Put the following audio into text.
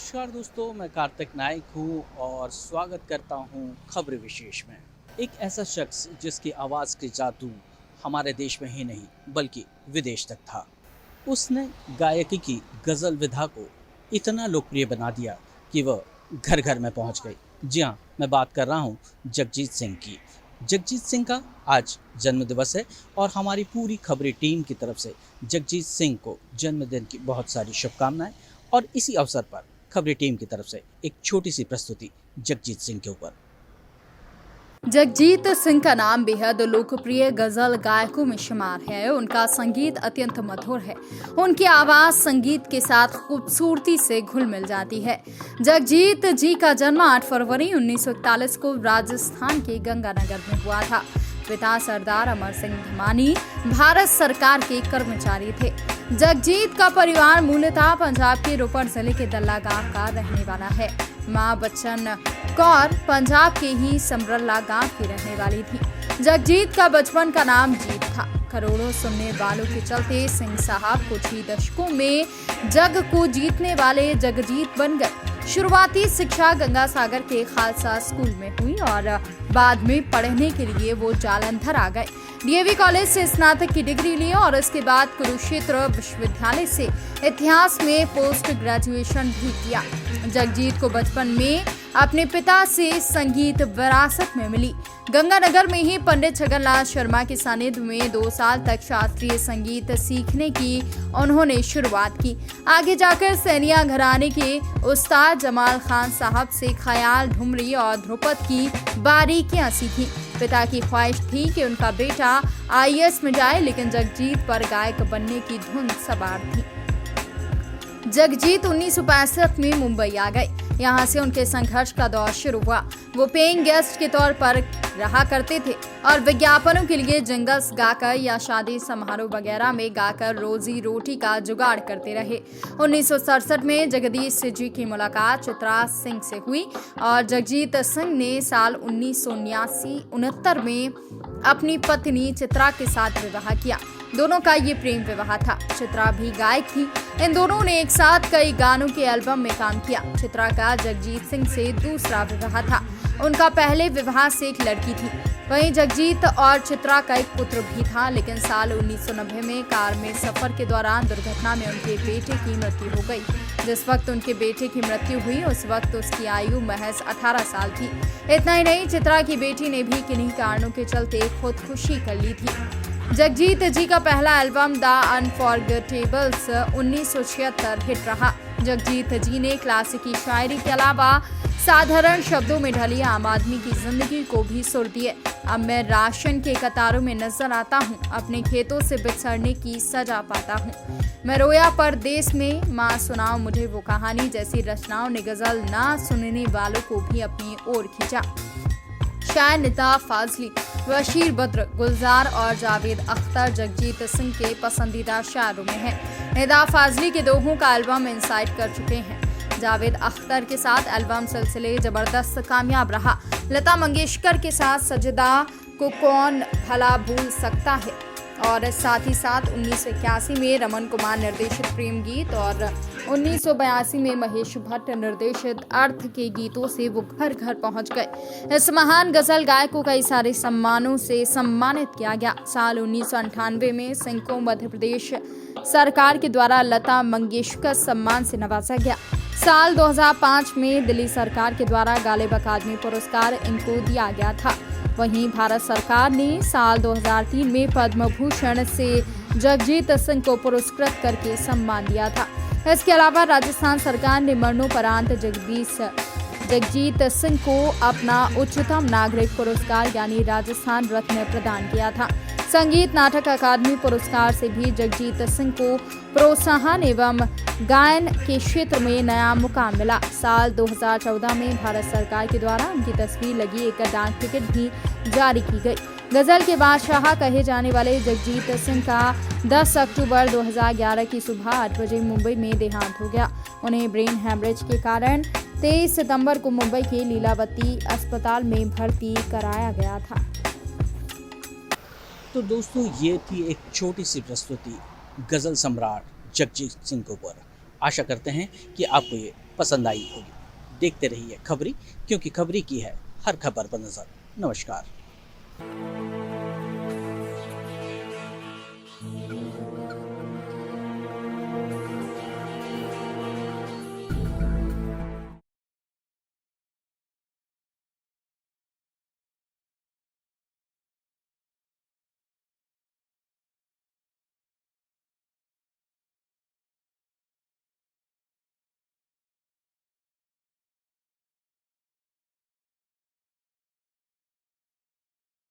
नमस्कार दोस्तों, मैं कार्तिक नाइक हूँ और स्वागत करता हूँ खबर विशेष में। एक ऐसा शख्स जिसकी आवाज़ के जादू हमारे देश में ही नहीं बल्कि विदेश तक था। उसने गायकी की गज़ल विधा को इतना लोकप्रिय बना दिया कि वह घर घर में पहुँच गई। जी हाँ, मैं बात कर रहा हूँ जगजीत सिंह की। जगजीत सिंह का आज जन्मदिवस है और हमारी पूरी खबरी टीम की तरफ से जगजीत सिंह को जन्मदिन की बहुत सारी शुभकामनाएं। और इसी अवसर पर खबरी टीम की तरफ से एक छोटी सी प्रस्तुति जगजीत सिंह के ऊपर। जगजीत सिंह का नाम बेहद लोकप्रिय गजल गायकों में शुमार है। उनका संगीत अत्यंत मधुर है। उनकी आवाज संगीत के साथ खूबसूरती से घुल मिल जाती है। जगजीत जी का जन्म 8 फरवरी 1941 को राजस्थान के गंगानगर में हुआ था। पिता सरदार अमर सिंह धमानी भारत सरकार के कर्मचारी थे। जगजीत का परिवार मूलतः पंजाब के रोपड़ जिले के दल्ला गांव का रहने वाला है। मां बच्चन कौर पंजाब के ही समरल्ला गांव की रहने वाली थी। जगजीत का बचपन का नाम जीत था। करोड़ों सुनने वालों के चलते सिंह साहब कुछ ही दशकों में जग को जीतने वाले जगजीत बन गए। शुरुआती शिक्षा गंगा सागर के खालसा स्कूल में हुई और बाद में पढ़ने के लिए वो जालंधर आ गए। डीएवी कॉलेज से स्नातक की डिग्री ली और इसके बाद कुरुक्षेत्र विश्वविद्यालय से इतिहास में पोस्ट ग्रेजुएशन भी किया। जगजीत को बचपन में अपने पिता से संगीत विरासत में मिली। गंगानगर में ही पंडित छगनलाल शर्मा के सानिध्य में 2 साल तक शास्त्रीय संगीत सीखने की उन्होंने शुरुआत की। आगे जाकर सैनिया घराने के उस्ताद जमाल खान साहब से ख्याल, ठुमरी और ध्रुपद की बारीकियां सीखी। पिता की ख्वाहिश थी कि उनका बेटा आईएएस में जाए, लेकिन जगजीत पर गायक बनने की धुन सवार थी। जगजीत 1965 में मुंबई आ गए। यहाँ से उनके संघर्ष का दौर शुरू हुआ। वो पेइंग गेस्ट के तौर पर रहा करते थे और विज्ञापनों के लिए जिंगल्स गाकर या शादी समारोह वगैरह में गाकर रोजी रोटी का जुगाड़ करते रहे। 1967 में जगदीश जी की मुलाकात चित्रा सिंह से हुई और जगजीत सिंह ने साल 1979-69 में अपनी पत्नी चित्रा के साथ विवाह किया। दोनों का ये प्रेम विवाह था। चित्रा भी गायक थी। इन दोनों ने एक साथ कई गानों के एल्बम में काम किया। चित्रा का जगजीत सिंह से दूसरा विवाह था। उनका पहले विवाह से एक लड़की थी। वहीं जगजीत और चित्रा का एक पुत्र भी था, लेकिन साल 1990 में कार में सफर के दौरान दुर्घटना में उनके बेटे की मृत्यु हो गई। जिस वक्त उनके बेटे की मृत्यु हुई उस वक्त उसकी आयु महज 18 साल थी। इतना ही नहीं, चित्रा की बेटी ने भी किन्हीं कारणों के चलते खुदकुशी कर ली थी। जगजीत जी का पहला एल्बम द अनफॉरगेटेबल्स 1976 हिट रहा। जगजीत जी ने क्लासिकी शायरी के अलावा साधारण शब्दों में ढली आम आदमी की जिंदगी को भी सुर दिए। अब मैं राशन के कतारों में नजर आता हूँ, अपने खेतों से बिछड़ने की सजा पाता हूँ। मैं रोया परदेस में, माँ सुनाओ मुझे वो कहानी जैसी रचनाओं ने गजल ना सुनने वालों को भी अपनी ओर खींचा। शायर निदा फाजली, बशीर बद्र, गुलजार और जावेद अख्तर जगजीत सिंह के पसंदीदा शायरों में हैं। निदा फाजली के दोहों का एल्बम इनसाइट कर चुके हैं। जावेद अख्तर के साथ एल्बम सिलसिले जबरदस्त कामयाब रहा। लता मंगेशकर के साथ सजदा को कौन भला भूल सकता है और साथ ही साथ 1981 में रमन कुमार निर्देशित प्रेम गीत और 1982 में महेश भट्ट निर्देशित अर्थ के गीतों से वो घर घर पहुंच गए। इस महान गजल गायक को कई सारे सम्मानों से सम्मानित किया गया। साल 1998 में सिंह को मध्य प्रदेश सरकार के द्वारा लता मंगेशकर सम्मान से नवाजा गया। साल 2005 में दिल्ली सरकार के द्वारा गालिब अकादमी पुरस्कार इनको दिया गया था। वहीं भारत सरकार ने साल 2003 में पद्म भूषण से जगजीत सिंह को पुरस्कृत करके सम्मान दिया था। इसके अलावा राजस्थान सरकार ने मरणोपरांत जगजीत सिंह को अपना उच्चतम नागरिक पुरस्कार यानी राजस्थान रत्न प्रदान किया था। संगीत नाटक अकादमी पुरस्कार से भी जगजीत सिंह को प्रोत्साहन एवं गायन के क्षेत्र में नया मुकाम मिला। साल 2014 में भारत सरकार के द्वारा उनकी तस्वीर लगी एक डाक टिकट भी जारी की गई। गजल के बादशाह कहे जाने वाले जगजीत सिंह का 10 अक्टूबर 2011 की सुबह 8 बजे मुंबई में देहांत हो गया। उन्हें ब्रेन हैमरेज के कारण 23 सितंबर को मुंबई के लीलावती अस्पताल में भर्ती कराया गया था। तो दोस्तों, ये थी एक छोटी सी प्रस्तुति गज़ल सम्राट जगजीत सिंह के ऊपर। आशा करते हैं कि आपको ये पसंद आई होगी। देखते रहिए खबरी, क्योंकि खबरी की है हर खबर पर नजर। नमस्कार।